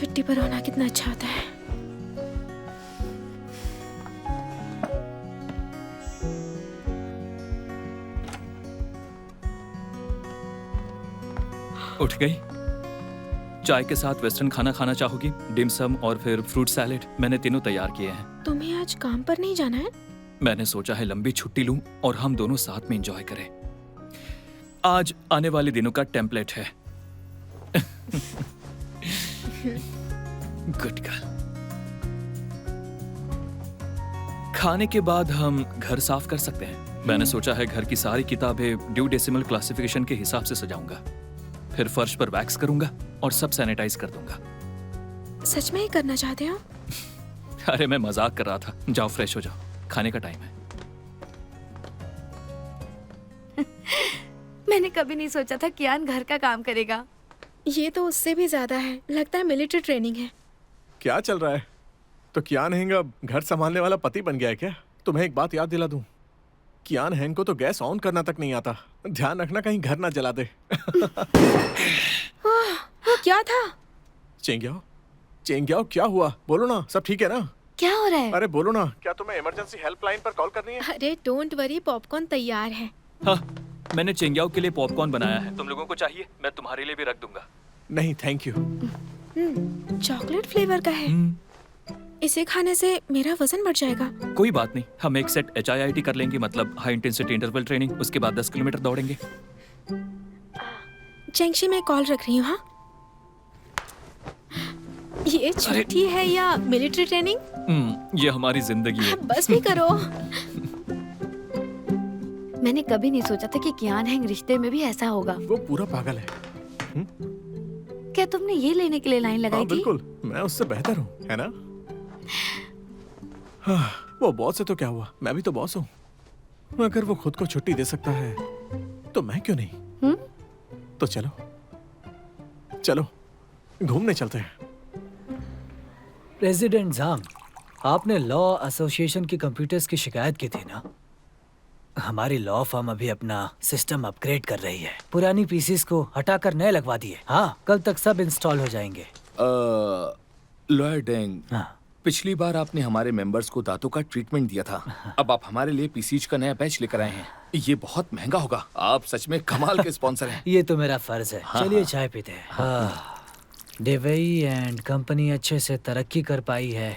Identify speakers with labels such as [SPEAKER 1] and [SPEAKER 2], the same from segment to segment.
[SPEAKER 1] छुट्टी पर होना कितना अच्छा होता है।
[SPEAKER 2] उठ गई? चाय के साथ वेस्टर्न खाना खाना चाहोगी? डिम सम और फिर फ्रूट सैलेड, मैंने तीनों तैयार किए हैं।
[SPEAKER 1] तुम्हें आज काम पर नहीं जाना है?
[SPEAKER 2] मैंने सोचा है लंबी छुट्टी लूं और हम दोनों साथ में एंजॉय करें। आज आने वाले दिनों का टेम्पलेट है। Good girl. खाने के बाद हम घर साफ कर सकते हैं। मैंने सोचा है घर की सारी किताबें ड्यू डेसिमल क्लासिफिकेशन के हिसाब से सजाऊंगा, फिर फर्श पर वैक्स करूंगा और सब सैनिटाइज कर दूंगा।
[SPEAKER 1] सच में ही करना चाहते हो?
[SPEAKER 2] अरे मैं मजाक कर रहा था। जाओ फ्रेश हो जाओ, खाने का टाइम है।
[SPEAKER 3] मैंने कभी नहीं सोचा था कियान घर का काम करेगा।
[SPEAKER 1] ये तो उससे भी ज्यादा है, लगता है मिलिट्री ट्रेनिंग है।
[SPEAKER 4] क्या चल रहा है? तो कियान हेंग अब घर संभालने वाला पति बन गया है क्या? तुम्हें एक बात याद दिला दूं, कियान हेंग को तो गैस ऑन करना तक नहीं आता। ध्यान रखना कहीं घर ना जला दे।
[SPEAKER 1] वो क्या था?
[SPEAKER 4] चेंग्याओ, चेंग्याओ क्या हुआ? बोलो ना, सब ठीक है ना?
[SPEAKER 3] क्या हो रहा है?
[SPEAKER 4] अरे बोलो ना, क्या तुम्हें इमरजेंसी हेल्पलाइन पर कॉल करनी है?
[SPEAKER 1] अरे डोंट वरी, पॉपकॉर्न तैयार है।
[SPEAKER 2] हाँ, मैंने चेंग्याओ के लिए पॉपकॉर्न बनाया है। तुम लोगों को चाहिए? मैं तुम्हारे लिए भी रख दूंगा।
[SPEAKER 4] नहीं थैंक यू।
[SPEAKER 1] चॉकलेट फ्लेवर का है। इसे खाने से मेरा वजन बढ़ जाएगा।
[SPEAKER 2] कोई बात नहीं, हम एक सेट HIIT कर लेंगे, मतलब हाई इंटेंसिटी इंटरवल ट्रेनिंग। उसके बाद 10 किलोमीटर दौड़ेंगे।
[SPEAKER 1] चेंगशी में कॉल रख रही हूँ। हाँ, ये छुट्टी है या मिलिट्री ट्रेनिंग?
[SPEAKER 2] ये हमारी जिंदगी है।
[SPEAKER 1] बस भी करो।
[SPEAKER 3] मैंने कभी नहीं सोचा था कि कियान हेंग रिश्ते में भी ऐसा होगा।
[SPEAKER 4] वो पूरा पागल है।
[SPEAKER 3] क्या तुमने ये लेने के लिए लाइन लगाई
[SPEAKER 4] हाँ,
[SPEAKER 3] थी?
[SPEAKER 4] बिल्कुल, मैं उससे बेहतर हूँ, है ना? हाँ, वो बॉस है तो क्या हुआ, मैं भी तो बॉस हूँ। अगर वो खुद को छुट्टी दे सकता है तो मैं क्यों नहीं? तो चलो चलो घूमने चलते हैं।
[SPEAKER 5] प्रेसिडेंट झांग, आपने लॉ एसोसिएशन की कंप्यूटर्स की शिकायत की थी ना? हमारी लॉ फर्म अभी अपना सिस्टम अपग्रेड कर रही है। पुरानी पीसीस को हटाकर नए लगवा दिए। हाँ, कल तक सब इंस्टॉल हो जाएंगे।
[SPEAKER 6] लॉयर डेंग,
[SPEAKER 5] हाँ।
[SPEAKER 6] पिछली बार आपने हमारे मेंबर्स को दांतों का ट्रीटमेंट दिया था। अब आप हमारे लिए पीसीज का नया बैच लेकर आए हैं। ये बहुत महंगा होगा। आप सच में कमाल के स्पॉन्सर हैं।
[SPEAKER 5] ये तो मेरा फर्ज है। चलिए चाय पीते हैं। डेवई एंड कंपनी अच्छे से तरक्की कर पाई है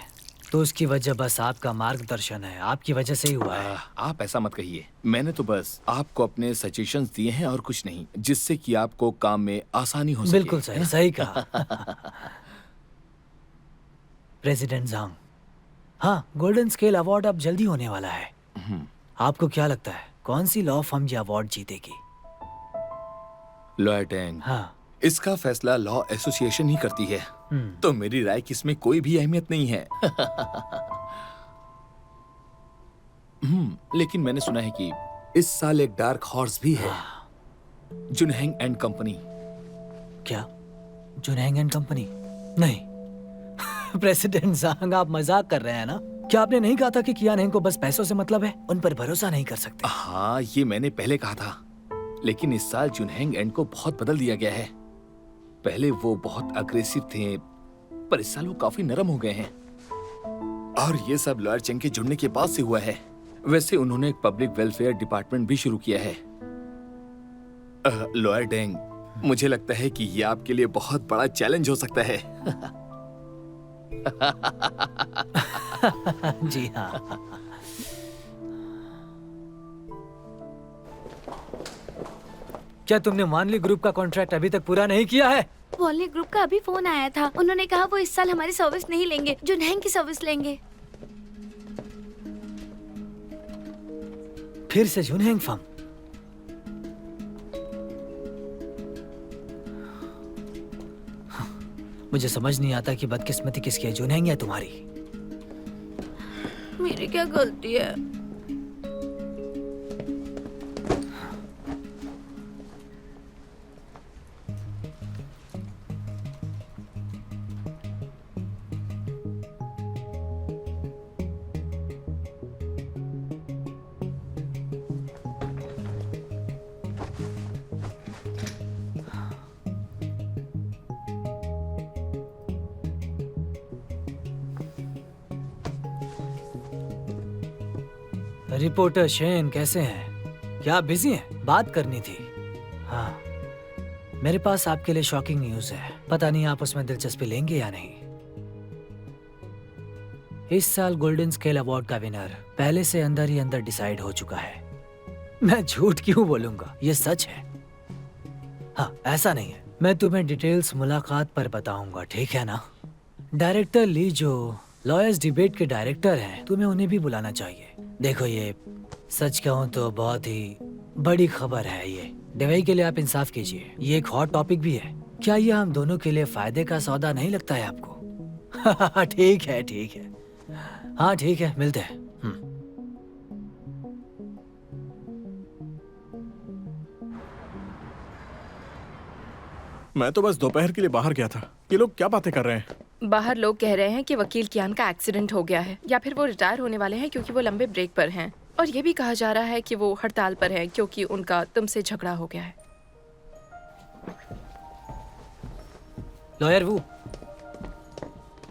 [SPEAKER 5] तो उसकी वजह बस आपका मार्गदर्शन है। आपकी वजह से ही हुआ है।
[SPEAKER 6] आप ऐसा मत कहिए। मैंने तो बस आपको अपने सजेशंस दिए हैं और कुछ नहीं, जिससे कि आपको काम में आसानी हो सके।
[SPEAKER 5] बिल्कुल सही, सही कहा। प्रेसिडेंट झांग, हाँ, गोल्डन स्केल अवार्ड अब जल्दी होने वाला है। आपको क्या लगता है कौन सी लॉ फर्म ये अवार्ड जीतेगी?
[SPEAKER 6] लॉयर डेंग,
[SPEAKER 5] हाँ,
[SPEAKER 6] इसका फैसला लॉ एसोसिएशन ही करती है। तो मेरी राय की इसमें कोई भी अहमियत नहीं है। लेकिन मैंने सुना है कि इस साल एक डार्क हॉर्स भी है, जुनहेंग एंड कंपनी।
[SPEAKER 5] क्या जुनहेंग एंड कंपनी? नहीं। प्रेसिडेंट झांग, आप मजाक कर रहे हैं ना? क्या आपने नहीं कहा था कि कियान हेंग को बस पैसों से मतलब है? उन पर भरोसा नहीं कर सकते।
[SPEAKER 6] हाँ, ये मैंने पहले कहा था, लेकिन इस साल जुनहेंग एंड को बहुत बदल दिया गया है। पहले वो बहुत अग्रेसिव थे, पर इस साल वो काफी नरम हो गए हैं। और ये सब लॉयर चेंग के जुड़ने के बाद से हुआ है। वैसे उन्होंने एक पब्लिक वेलफेयर डिपार्टमेंट भी शुरू किया है। लॉयर डेंग, मुझे लगता है कि ये आपके लिए बहुत बड़ा चैलेंज हो सकता है।
[SPEAKER 5] जी हाँ। क्या तुमने मानली ग्रुप का कॉन्ट्रैक्ट अभी तक पूरा नहीं किया है?
[SPEAKER 3] वॉली ग्रुप का अभी फोन आया था। उन्होंने कहा वो इस साल हमारी सर्विस नहीं लेंगे, जुनहेंग की सर्विस लेंगे।
[SPEAKER 5] फिर से जुनहेंग फर्म? मुझे समझ नहीं आता कि बदकिस्मती किसकी है, जुनहेंग या तुम्हारी?
[SPEAKER 3] मेरी क्या गलती है?
[SPEAKER 5] रिपोर्टर शेन कैसे हैं? क्या बिजी हैं? बात करनी थी। हाँ, मेरे पास आपके लिए शॉकिंग न्यूज है। पता नहीं आप उसमें दिलचस्पी लेंगे या नहीं। इस साल गोल्डन स्केल अवार्ड का विनर पहले से अंदर ही अंदर डिसाइड हो चुका है। मैं झूठ क्यों बोलूंगा, ये सच है। हाँ, ऐसा नहीं है। मैं तुम्हें डिटेल्स मुलाकात पर बताऊंगा, ठीक है ना? डायरेक्टर ली जो लॉयर्स डिबेट के डायरेक्टर हैं, तुम्हें उन्हें भी बुलाना चाहिए। देखो, ये सच कहूँ तो बहुत ही बड़ी खबर है ये। डिवेई के लिए आप इंसाफ कीजिए, ये एक हॉट टॉपिक भी है। क्या ये हम दोनों के लिए फायदे का सौदा नहीं लगता है आपको? ठीक है, ठीक है। हाँ ठीक है, मिलते हैं।
[SPEAKER 4] मैं तो बस दोपहर के लिए बाहर गया था। ये लोग क्या बातें कर रहे हैं?
[SPEAKER 7] बाहर लोग कह रहे हैं कि वकील कियान का एक्सीडेंट हो गया है, या फिर वो रिटायर होने वाले हैं क्योंकि वो लंबे ब्रेक पर हैं। और ये भी कहा जा रहा है कि वो हड़ताल पर हैं क्योंकि उनका तुमसे झगड़ा हो गया है।
[SPEAKER 5] लॉयर वू,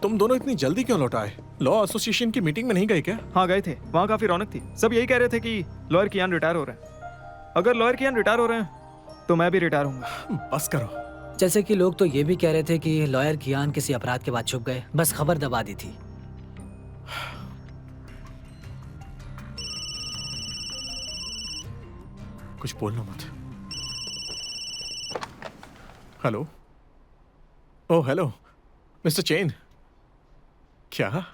[SPEAKER 4] तुम दोनों इतनी जल्दी क्यों लौट आए? लॉ एसोसिएशन की मीटिंग में नहीं गए क्या?
[SPEAKER 8] हाँ गए थे, वहाँ काफी रौनक थी। सब यही कह रहे थे कि लॉयर कियान रिटायर हो रहे हैं। अगर लॉयर कियान रिटायर हो रहे हैं तो मैं भी रिटायर होऊंगा।
[SPEAKER 4] बस करो।
[SPEAKER 5] जैसे कि लोग तो ये भी कह रहे थे कि लॉयर कियान किसी अपराध के बाद छुप गए, बस खबर दबा दी थी।
[SPEAKER 4] कुछ बोलना मत। Hello. Oh hello mister chain. क्या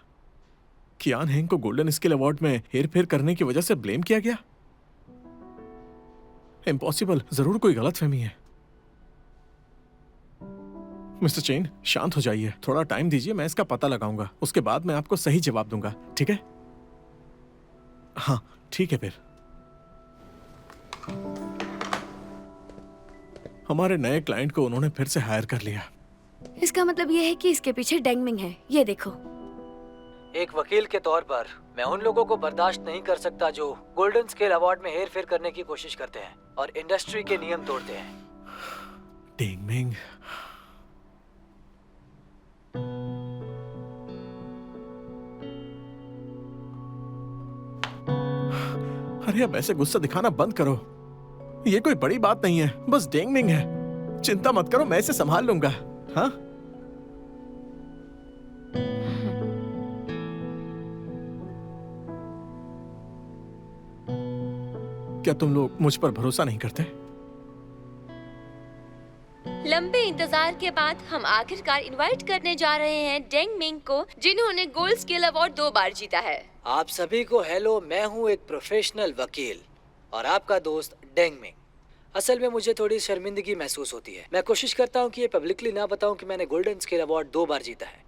[SPEAKER 4] कियान हेंग को गोल्डन स्किल अवार्ड में हेरफेर करने की वजह से ब्लेम किया गया? इम्पॉसिबल, जरूर कोई गलतफहमी है। मिस्टर चेन, शांत हो जाइए, थोड़ा टाइम दीजिए, मैं इसका पता लगाऊंगा। उसके बाद मैं आपको सही जवाब दूंगा, ठीक है? हाँ ठीक है। फिर हमारे नए क्लाइंट को उन्होंने फिर से हायर कर लिया।
[SPEAKER 3] इसका मतलब ये है कि इसके पीछे डेंगमिंग है। ये देखो।
[SPEAKER 5] एक वकील के तौर पर मैं उन लोगों को बर्दाश्त नहीं कर सकता जो गोल्डन स्केल अवार्ड में हेरफेर करने की कोशिश करते हैं और इंडस्ट्री के नियम तोड़ते हैं।
[SPEAKER 4] डेंगमिंग। अरे अब ऐसे गुस्सा दिखाना बंद करो। ये कोई बड़ी बात नहीं है, बस डेंगमिंग है। चिंता मत करो, मैं इसे संभाल लूंगा। हाँ क्या तुम लोग मुझ पर भरोसा नहीं करते?
[SPEAKER 9] लंबे इंतजार के बाद हम आखिरकार इनवाइट करने जा रहे हैं डेंग मिंग को, जिन्होंने गोल्ड स्किल अवार्ड 2 बार जीता है।
[SPEAKER 5] आप सभी को हेलो, मैं हूँ एक प्रोफेशनल वकील और आपका दोस्त डेंग मिंग। असल में मुझे थोड़ी शर्मिंदगी महसूस होती है। मैं कोशिश करता हूँ कि ये पब्लिकली ना बताऊँ कि मैंने गोल्डन स्केल अवार्ड 2 बार जीता है।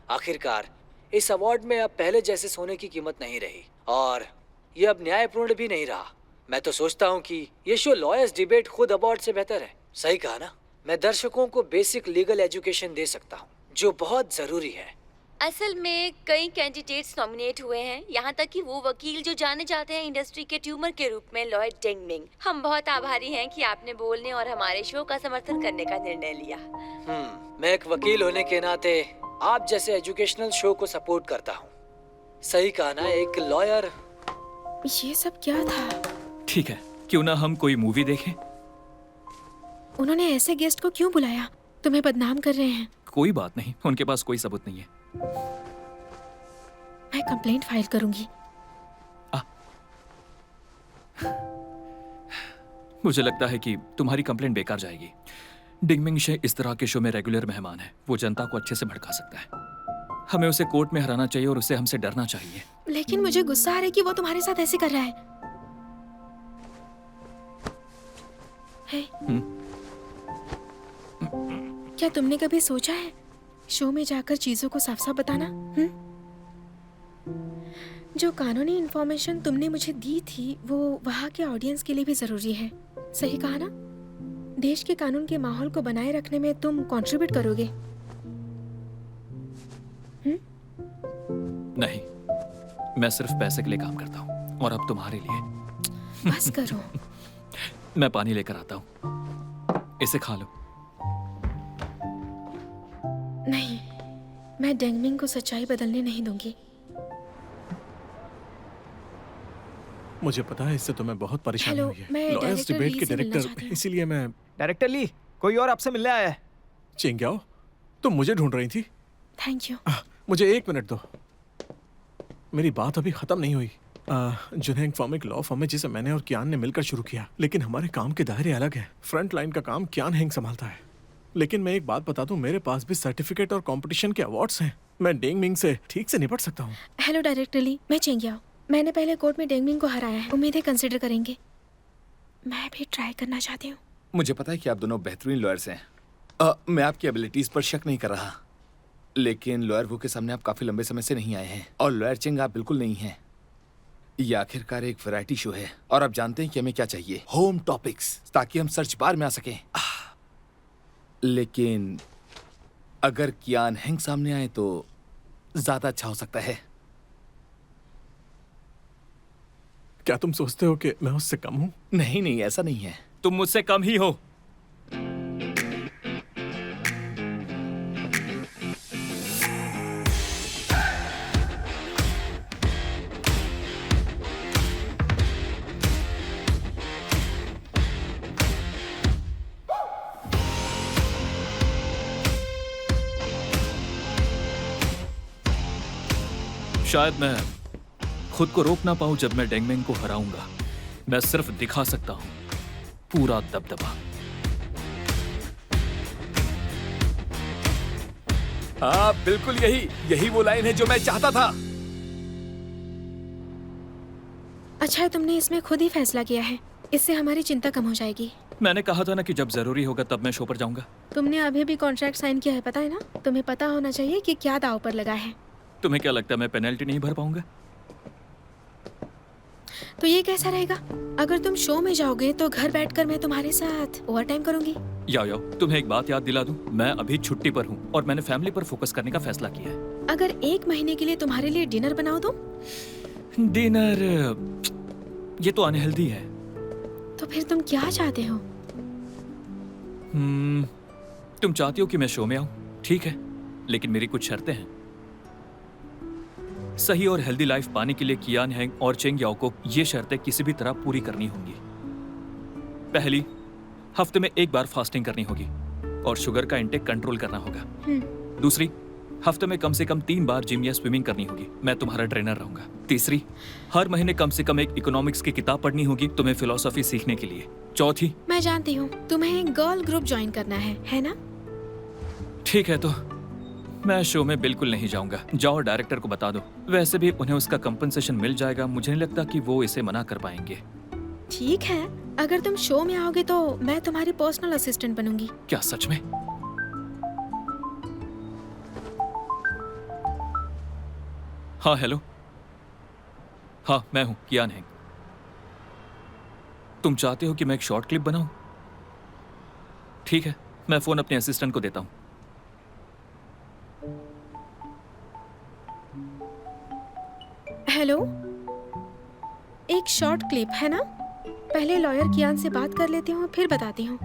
[SPEAKER 5] आखिरकार इस अवार्ड में अब पहले जैसे सोने की कीमत नहीं रही और ये अब न्यायपूर्ण भी नहीं रहा। मैं तो सोचता हूँ कि ये शो लॉयर्स डिबेट खुद अवार्ड से बेहतर है। सही कहा ना? मैं दर्शकों को बेसिक लीगल एजुकेशन दे सकता हूँ, जो बहुत जरूरी है।
[SPEAKER 9] असल में कई कैंडिडेट्स नॉमिनेट हुए हैं, यहाँ तक कि वो वकील जो जाने जाते हैं इंडस्ट्री के ट्यूमर के रूप में, लॉयड डेंग मिंग। हम बहुत आभारी हैं कि आपने बोलने और हमारे शो का समर्थन करने का निर्णय लिया।
[SPEAKER 5] मैं एक वकील होने के नाते आप जैसे एजुकेशनल शो को सपोर्ट करता हूँ। सही कहा ना, एक लॉयर।
[SPEAKER 1] ये सब क्या था?
[SPEAKER 2] ठीक है, क्यों ना हम कोई मूवी देखें?
[SPEAKER 1] उन्होंने ऐसे गेस्ट को क्यों बुलाया? तुम्हें बदनाम कर रहे हैं।
[SPEAKER 2] कोई बात नहीं, उनके पास कोई सबूत नहीं है।
[SPEAKER 1] मैं कंप्लेंट फाइल करूंगी।
[SPEAKER 2] मुझे लगता है कि तुम्हारी कंप्लेंट बेकार जाएगी। डिंगमिंग शे इस तरह के शो में रेगुलर मेहमान है। वो जनता को अच्छे से भड़का सकता है। हमें उसे कोर्ट में हराना चाहिए और उसे हमसे डरना चाहिए।
[SPEAKER 1] लेकिन मुझे गुस्सा आ रहा है कि वो तुम्हारे साथ ऐसे कर रहा है। क्या तुमने कभी सोचा है शो में जाकर चीजों को साफ साफ बताना? जो कानूनी इंफॉर्मेशन तुमने मुझे दी थी वो वहाँ के ऑडियंस के लिए भी जरूरी है। सही कहा ना? देश के कानून के माहौल को बनाए रखने में तुम कंट्रीब्यूट करोगे?
[SPEAKER 2] नहीं, मैं सिर्फ पैसे के लिए काम करता हूँ और अब तुम्हारे लिए।
[SPEAKER 1] बस करो।
[SPEAKER 2] मैं पानी लेकर आता हूँ, इसे खा लो।
[SPEAKER 1] नहीं, मैं डेंगमिंग को सच्चाई बदलने नहीं दूंगी।
[SPEAKER 4] मुझे पता है इससे तुम्हें बहुत परेशानी
[SPEAKER 1] हेलो,
[SPEAKER 4] हुई है।
[SPEAKER 1] मैं
[SPEAKER 4] लॉयर्स
[SPEAKER 1] डायरेक्टर
[SPEAKER 4] डिबेट
[SPEAKER 1] ली
[SPEAKER 4] के
[SPEAKER 1] से मिलना
[SPEAKER 4] डायरेक्टर,
[SPEAKER 1] चाहती हूँ।
[SPEAKER 4] इसीलिए मैं
[SPEAKER 8] डायरेक्टर ली, कोई और आपसे मिलने आया है।
[SPEAKER 4] चेंग्याओ, तुम मुझे ढूंढ रही थी?
[SPEAKER 1] Thank you.
[SPEAKER 4] मुझे 1 मिनट दो, मेरी बात अभी खत्म नहीं हुई। जुनहेंग फर्म एक लॉ फर्म है जिसे मैंने और कियान ने मिलकर शुरू किया, लेकिन हमारे काम के दायरे अलग हैं। फ्रंट लाइन का काम कियान हेंग संभालता है, लेकिन मैं एक बात बता दूं, मेरे पास भी सर्टिफिकेट और कंपटीशन के अवार्ड्स हैं। मैं डेंग मिंग से ठीक से निपट सकता हूँ।
[SPEAKER 1] हेलो डायरेक्टर ली, मैं चेंग्याओ। मैंने पहले कोर्ट में डेंगमिंग को हराया है, उम्मीद है कंसिडर करेंगे। मैं भी ट्राई करना चाहती हूँ।
[SPEAKER 6] मुझे पता है कि आप दोनों बेहतरीन लॉयर्स हैं। मैं आपकी एबिलिटीज पर शक नहीं कर रहा, लेकिन लॉयर वो के सामने आप काफी लंबे समय से नहीं आए हैं, और लॉयर चेंग आप बिल्कुल नहीं हैं। ये आखिरकार एक वैरायटी शो है, और आप जानते हैं कि हमें क्या चाहिए, होम टॉपिक्स, ताकि हम सर्च बार में आ सकें। लेकिन अगर कियान हेंग सामने आए तो ज्यादा अच्छा हो सकता है।
[SPEAKER 4] क्या तुम सोचते हो कि मैं उससे कम हूँ?
[SPEAKER 6] नहीं नहीं, ऐसा नहीं है।
[SPEAKER 2] तुम मुझसे कम ही हो। शायद मैं खुद को रोक ना पाऊं जब मैं डेंगमेंग को हराऊंगा। मैं सिर्फ दिखा सकता हूं पूरा दबदबा।
[SPEAKER 6] हाँ बिल्कुल, यही वो लाइन है जो मैं चाहता था।
[SPEAKER 1] अच्छा है तुमने इसमें खुद ही फैसला किया है, इससे हमारी चिंता कम हो जाएगी।
[SPEAKER 2] मैंने कहा था ना कि जब जरूरी होगा तब मैं शो पर जाऊंगा।
[SPEAKER 1] तुमने अभी भी कॉन्ट्रैक्ट साइन किया है, पता है ना? तुम्हें पता होना चाहिए कि क्या दाव पर लगा है।
[SPEAKER 2] तुम्हें क्या लगता है मैं पेनल्टी नहीं भर पाऊंगा?
[SPEAKER 1] तो ये कैसा रहेगा? अगर तुम शो में जाओगे तो घर बैठकर मैं तुम्हारे साथ ओवर टाइम करूंगी।
[SPEAKER 2] याओ, तुम्हें एक बात याद दिला दूं, मैं अभी छुट्टी पर हूं और मैंने फैमिली पर फोकस करने का फैसला किया है।
[SPEAKER 1] अगर 1 महीने के लिए तुम्हारे लिए डिनर बनाओ तो?
[SPEAKER 2] डिनर, ये तो अनहेल्दी है।
[SPEAKER 1] तो फिर तुम क्या चाहते हो?
[SPEAKER 2] तुम चाहती हो कि मैं शो में आऊं, ठीक है, लेकिन मेरी कुछ शर्तें हैं। सही और हेल्दी लाइफ पाने के लिए कियान हेंग और चेंग याओ को ये शर्तें किसी भी तरह पूरी करनी होंगी। पहली, हफ्ते में 1 बार फास्टिंग करनी होगी और शुगर का इंटेक कंट्रोल करना होगा। दूसरी, हफ्ते में कम से कम 3 बार जिम या स्विमिंग करनी होगी, मैं तुम्हारा ट्रेनर रहूंगा। तीसरी, हर महीने कम से कम एक इकोनॉमिक्स की किताब पढ़नी होगी तुम्हें फिलॉसफी सीखने के लिए। चौथी,
[SPEAKER 1] मैं जानती हूँ तुम्हें एक गर्ल ग्रुप ज्वाइन करना है ना?
[SPEAKER 2] ठीक है, तो मैं शो में बिल्कुल नहीं जाऊंगा। जाओ डायरेक्टर को बता दो, वैसे भी उन्हें उसका कंपनसेशन मिल जाएगा। मुझे नहीं लगता कि वो इसे मना कर पाएंगे।
[SPEAKER 1] ठीक है, अगर तुम शो में आओगे तो मैं तुम्हारी पर्सनल असिस्टेंट बनूंगी।
[SPEAKER 2] क्या सच में? हाँ हेलो, हाँ मैं हूँ कियान हेंग। तुम चाहते हो कि मैं एक शॉर्ट क्लिप बनाऊं? ठीक है, मैं फोन अपने असिस्टेंट को देता हूँ।
[SPEAKER 1] हेलो, एक शॉर्ट क्लिप है ना? पहले लॉयर कियान से बात कर लेती हूँ, फिर बताती हूँ।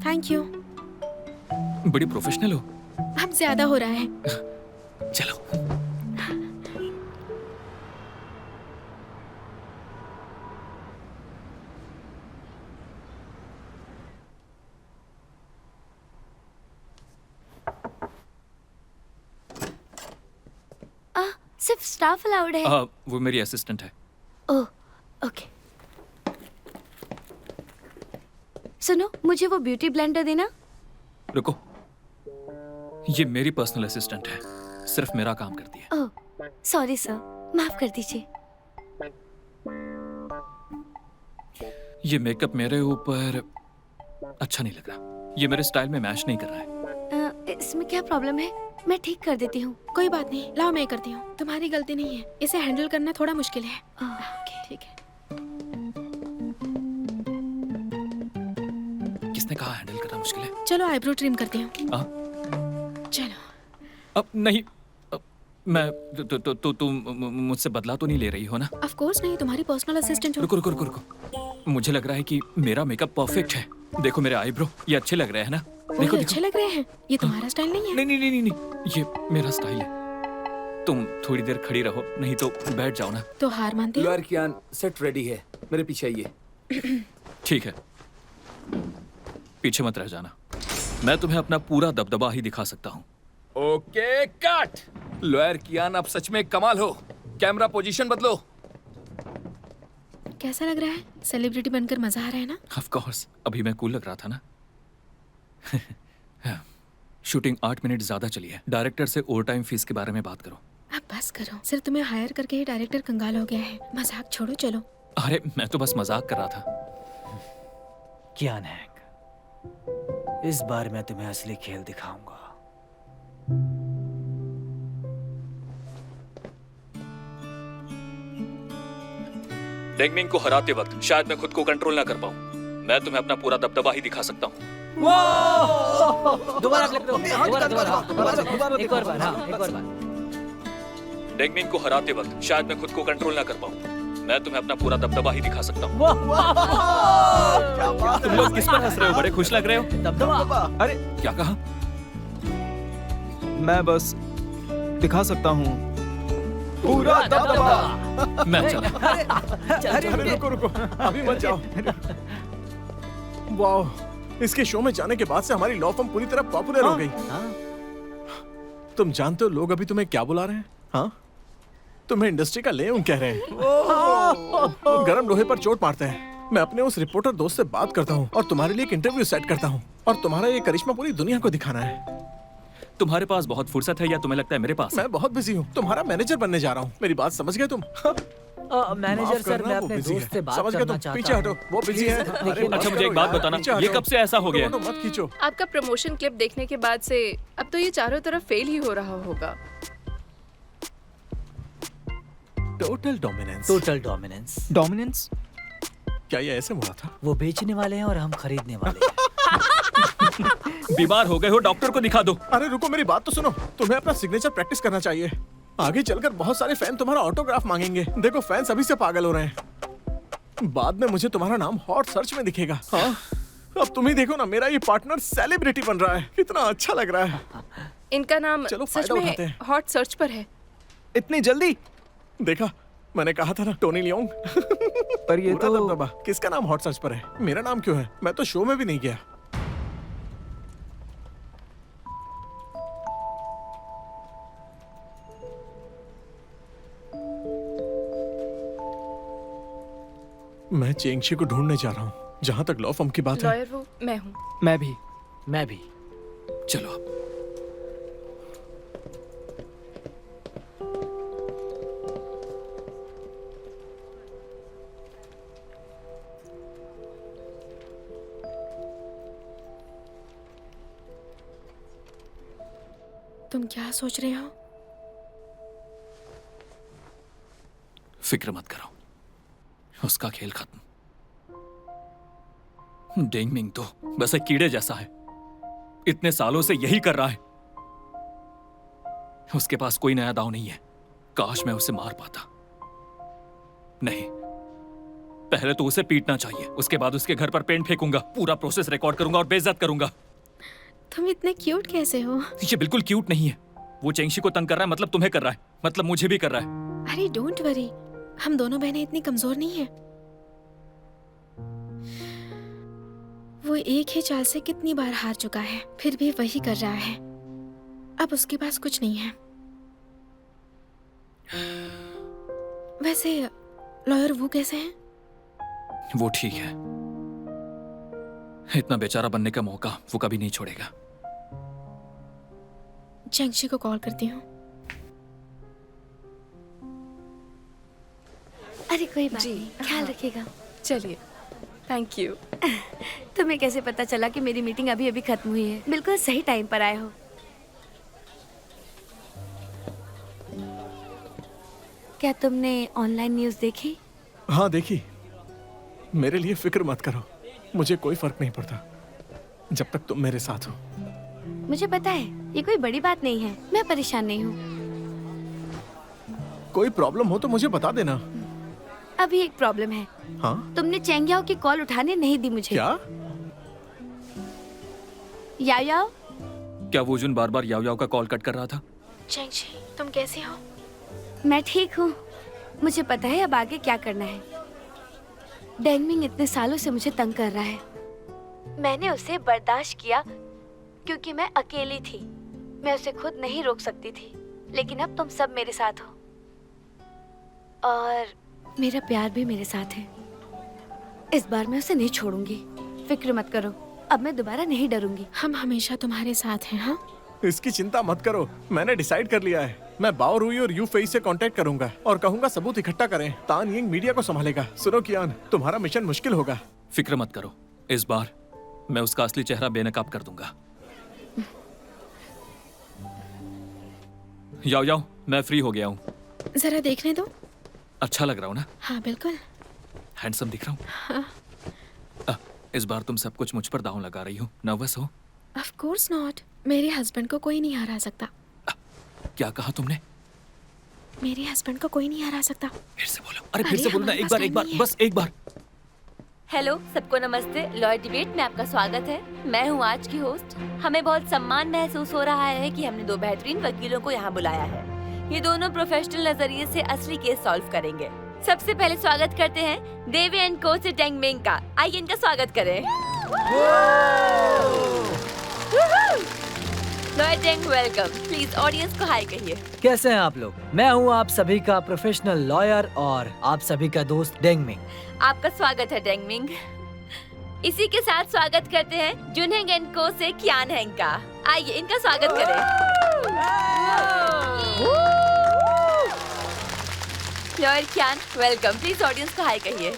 [SPEAKER 1] Thank you.
[SPEAKER 2] बड़ी प्रोफेशनल हो।
[SPEAKER 1] अब ज्यादा हो रहा है।
[SPEAKER 2] चलो।
[SPEAKER 3] सिर्फ स्टाफ अलाउड है।
[SPEAKER 2] वो मेरी असिस्टेंट है।
[SPEAKER 3] ओह, ओके। सुनो, मुझे वो ब्यूटी ब्लेंडर देना।
[SPEAKER 2] रुको, ये मेरी पर्सनल असिस्टेंट है, सिर्फ मेरा काम करती है।
[SPEAKER 3] ओह, सॉरी सर, माफ कर दीजिए।
[SPEAKER 2] ये मेकअप मेरे ऊपर अच्छा नहीं लग रहा, ये मेरे स्टाइल में मैच नहीं कर रहा है।
[SPEAKER 3] इसमें क्या प्रॉब्लम है? मैं ठीक कर देती हूँ।
[SPEAKER 1] कोई बात नहीं, लाओ मैं करती हूँ। तुम्हारी गलती नहीं है, इसे हैंडल करना थोड़ा मुश्किल है। ठीक है।
[SPEAKER 2] किसने कहा हैंडल करना मुश्किल है?
[SPEAKER 1] चलो आईब्रो ट्रिम करती हूँ। चलो।
[SPEAKER 2] अब नहीं, मैं तुम मुझसे बदला तो नहीं ले रही हो ना?
[SPEAKER 1] ऑफ कोर्स नहीं, तुम्हारी पर्सनल असिस्टेंट हूँ।
[SPEAKER 2] रुको रुको रुको रुको, मुझे लग रहा है कि मेरा मेकअप परफेक्ट है। देखो मेरे आईब्रो, ये अच्छे लग रहे हैं ना? देखो
[SPEAKER 1] अच्छे लग रहे हैं। ये तुम्हारा स्टाइल नहीं है।
[SPEAKER 2] नहीं नहीं नहीं नहीं, ये मेरा स्टाइल है। तुम थोड़ी देर खड़ी रहो, नहीं तो बैठ जाओ ना।
[SPEAKER 1] तो हार मानती हो?
[SPEAKER 6] लॉयर कियान, सेट रेडी है। मेरे पीछे आइए।
[SPEAKER 2] ठीक है, पीछे मत रह जाना। मैं तुम्हें अपना पूरा दबदबा ही दिखा सकता हूँ।
[SPEAKER 6] Okay cut. लॉयर कियान आप सच में कमाल हो। कैमरा पोजीशन बदलो।
[SPEAKER 1] कैसा लग रहा है? सेलिब्रिटी बनकर मजा आ रहा है ना?
[SPEAKER 2] ऑफ कोर्स, अभी मैं कूल लग रहा था ना। शूटिंग 8 मिनट ज्यादा चली है। डायरेक्टर से ओवर टाइम फीस के बारे में बात करो।
[SPEAKER 1] अब बस करो, सिर्फ तुम्हें हायर करके ही डायरेक्टर कंगाल हो गया है। मजाक छोड़ो, चलो।
[SPEAKER 2] अरे मैं तो बस मजाक कर रहा था।
[SPEAKER 5] कियान हैंक, इस बार मैं तुम्हें असली खेल दिखाऊंगा।
[SPEAKER 2] डेंगमिंग को हराते वक्त शायद मैं खुद को कंट्रोल ना कर पाऊं। मैं तुम्हें अपना पूरा दबदबा ही दिखा सकता हूँ।
[SPEAKER 5] दोबारा क्लिक करो। दोबारा एक और बार। हाँ, एक और बार।
[SPEAKER 2] डेंगमिंग को हराते वक्त शायद मैं खुद को कंट्रोल ना कर पाऊं। मैं तुम्हें अपना पूरा दबदबा ही दिखा सकता हूँ। तुम लोग किस पर हंस रहे हो? बड़े खुश लग रहे हो।
[SPEAKER 5] दबदबा।
[SPEAKER 8] अरे
[SPEAKER 2] क्या कहा?
[SPEAKER 8] मैं बस दिखा सकता हूँ पूरा दबदबा।
[SPEAKER 2] मैं चला।
[SPEAKER 4] अरे रुको, अभी मत जाओ। वाह, इसके शो में जाने के बाद से हमारी लॉ फर्म पूरी तरह पॉपुलर हो गई। तुम जानते हो लोग अभी तुम्हें क्या बुला रहे हैं? हाँ, तुम्हें इंडस्ट्री का लेउन कह रहे हैं। गरम लोहे पर चोट मारते हैं। मैं अपने उस रिपोर्टर दोस्त से बात करता हूँ और तुम्हारे लिए एक इंटरव्यू सेट करता हूँ और तुम्हारा ये करिश्मा पूरी दुनिया को दिखाना है।
[SPEAKER 2] तुम्हारे पास बहुत फुर्सत है या तुम्हें लगता है मेरे पास है?
[SPEAKER 4] मैं बहुत बिजी हूँ। तुम्हारा मैनेजर बनने जा रहा हूँ। मेरी बात समझ गए तुम?
[SPEAKER 5] मैनेजर सर, मैं अपने दोस्त से बात
[SPEAKER 4] समझ गए
[SPEAKER 5] करना
[SPEAKER 4] तुम?
[SPEAKER 5] चाहता
[SPEAKER 4] पीछे हटो, वो बिजी है।
[SPEAKER 2] अच्छा मुझे एक बात बताना, ये कब से ऐसा हो गया?
[SPEAKER 4] मत खींचो।
[SPEAKER 7] आपका प्रमोशन क्लिप देखने के बाद से अब तो ये चारों तरफ फेल ही हो रहा होगा।
[SPEAKER 4] Total dominance.
[SPEAKER 5] Total dominance.
[SPEAKER 8] Dominance?
[SPEAKER 4] क्या ये ऐसे मुड़ा था?
[SPEAKER 5] वो बेचने वाले हैं और हम खरीदने वाले हैं।
[SPEAKER 2] बीमार हो गए हो, डॉक्टर को दिखा दो।
[SPEAKER 4] अरे रुको, मेरी बात तो सुनो। तुम्हें अपना सिग्नेचर प्रैक्टिस करना चाहिए। आगे चलकर बहुत सारे फैन तुम्हारा ऑटोग्राफ मांगेंगे। देखो, फैंस अभी से पागल हो रहे हैं। बाद में मुझे तुम्हारा नाम हॉट सर्च में दिखेगा। हाँ, अब तुम ही देखो ना, मेरा ये पार्टनर सेलिब्रिटी बन रहा है। कितना अच्छा लग रहा है।
[SPEAKER 7] इनका नाम
[SPEAKER 4] चलो,
[SPEAKER 7] सच
[SPEAKER 4] फायदा
[SPEAKER 7] में
[SPEAKER 4] उठाते हैं।
[SPEAKER 7] हॉट सर्च पर है।
[SPEAKER 8] इतनी जल्दी?
[SPEAKER 4] देखा, मैंने कहा था ना, टोनी लियोंग।
[SPEAKER 8] पर ये
[SPEAKER 4] पूरा
[SPEAKER 8] तो
[SPEAKER 4] दबदबा। किसका नाम हॉट सर्च पर है? मेरा नाम क्यों है? मैं तो शो में भी नहीं गया। मैं चेंगशी को ढूंढने जा रहा हूँ। जहाँ तक लॉ फर्म की बात है,
[SPEAKER 7] लॉयर वो मैं हूँ।
[SPEAKER 8] मैं भी।
[SPEAKER 5] मैं भी।
[SPEAKER 2] चलो अब।
[SPEAKER 1] तुम क्या सोच रहे हो?
[SPEAKER 2] फिक्र मत करो, उसका खेल खत्म। डेंगमिंग तो बस एक कीड़े जैसा है। इतने सालों से यही कर रहा है। उसके पास कोई नया दांव नहीं है। काश मैं उसे मार पाता। नहीं, पहले तो उसे पीटना चाहिए, उसके बाद उसके घर पर पेंट फेंकूंगा, पूरा प्रोसेस रिकॉर्ड करूंगा और बेइज्जत करूंगा।
[SPEAKER 1] तुम इतने क्यूट कैसे हो?
[SPEAKER 2] ये बिल्कुल क्यूट नहीं है। वो चेंगशी को तंग कर रहा है, मतलब तुम्हें कर रहा है, मतलब मुझे भी कर रहा है।
[SPEAKER 1] अरे डोंट वरी, हम दोनों बहनें इतनी कमजोर नहीं है। वो एक ही चाल से कितनी बार हार चुका है, फिर भी वही कर रहा है। अब उसके पास कुछ नहीं है। वैसे लॉयर वो कैसे हैं?
[SPEAKER 2] वो ठीक है। इतना बेचारा बनने का मौका वो कभी नहीं छोड़ेगा।
[SPEAKER 1] चेंगशी को कॉल करती हूँ।
[SPEAKER 3] अरे कोई बात नहीं, ख्याल रखिएगा।
[SPEAKER 7] चलिए, थैंक यू।
[SPEAKER 3] तुम्हें कैसे पता चला कि मेरी मीटिंग अभी अभी खत्म हुई है? बिल्कुल सही टाइम पर आए हो। क्या तुमने ऑनलाइन न्यूज़ देखी?
[SPEAKER 4] हाँ देखी। मेरे लिए फिक्र मत करो, मुझे कोई फर्क नहीं पड़ता जब तक तुम मेरे साथ हो।
[SPEAKER 3] मुझे पता है, ये कोई बड़ी बात नहीं है। मैं परेशान नहीं हूँ।
[SPEAKER 4] कोई प्रॉब्लम हो तो मुझे बता देना।
[SPEAKER 3] अभी एक प्रॉब्लम है।
[SPEAKER 4] हाँ?
[SPEAKER 3] तुमने चेंग याओ की कॉल उठाने नहीं दी मुझे।
[SPEAKER 4] क्या?
[SPEAKER 3] याओ याओ?
[SPEAKER 2] क्या वो जुन बार बार याव याव का कॉल कट कर रहा था?
[SPEAKER 1] चेंगशी, तुम कैसे हो?
[SPEAKER 3] मैं ठीक हूँ। मुझे पता है अब आगे क्या करना है। डेंगमिंग इतने सालों से मुझे तंग कर रहा है। मैंने उसे बर्दाश्त किया क्योंकि मैं अकेली थी। मैं उसे खुद नहीं रोक सकती थी, लेकिन अब तुम सब मेरे साथ हो और मेरा प्यार भी मेरे साथ है। इस बार मैं उसे नहीं छोड़ूंगी, फिक्र मत करो, अब मैं दोबारा नहीं डरूंगी।
[SPEAKER 1] हम हमेशा तुम्हारे साथ हैं। हाँ,
[SPEAKER 4] इसकी चिंता मत करो, मैंने डिसाइड कर लिया है। मैं बाओ रुई और यू फेई से कांटेक्ट करूंगा और कहूंगा सबूत इकट्ठा करें। तान यिंग मीडिया को संभालेगा। सुनो कियान, तुम्हारा मिशन मुश्किल होगा।
[SPEAKER 2] फिक्र मत करो, इस बार मैं उसका असली चेहरा बेनकाब कर दूंगा। याओ याओ, मैं फ्री हो गया हूँ।
[SPEAKER 1] जरा देखने दो।
[SPEAKER 2] अच्छा लग रहा हूँ ना?
[SPEAKER 1] हाँ बिल्कुल।
[SPEAKER 2] हैंडसम दिख रहा हूँ। इस बार तुम सब कुछ मुझ पर दांव लगा रही हो। नर्वस हो?
[SPEAKER 1] Of course not. मेरे हस्बैंड को कोई नहीं हरा सकता।
[SPEAKER 2] क्या कहा तुमने?
[SPEAKER 1] मेरे हस्बैंड को कोई नहीं हरा सकता।
[SPEAKER 2] फिर से बोलो। अरे फिर से बोलो ना, एक बार, बस एक बार।
[SPEAKER 9] हेलो सबको नमस्ते। लॉयर डिबेट में आपका स्वागत है। मैं हूँ आज की होस्ट। हमें बहुत सम्मान महसूस हो रहा है कि हमने 2 बेहतरीन वकीलों को यहाँ बुलाया है। ये दोनों प्रोफेशनल नजरिए से असली केस सॉल्व करेंगे। सबसे पहले स्वागत करते हैं देवी एंड को से डेंगमिंग का। आइए इनका स्वागत करें। Lawyer Deng, welcome. Please audience को हाय कहिए।
[SPEAKER 5] कैसे हैं आप लोग? मैं हूं आप सभी का प्रोफेशनल लॉयर और आप सभी का दोस्त डेंगमिंग।
[SPEAKER 9] आपका स्वागत है डेंगमिंग। इसी के साथ स्वागत करते हैं जुनहेंग एंड को से कियान हेंग का। आइए इनका स्वागत करें। Lawyer Qian, welcome. Please audience को हाय कहिए।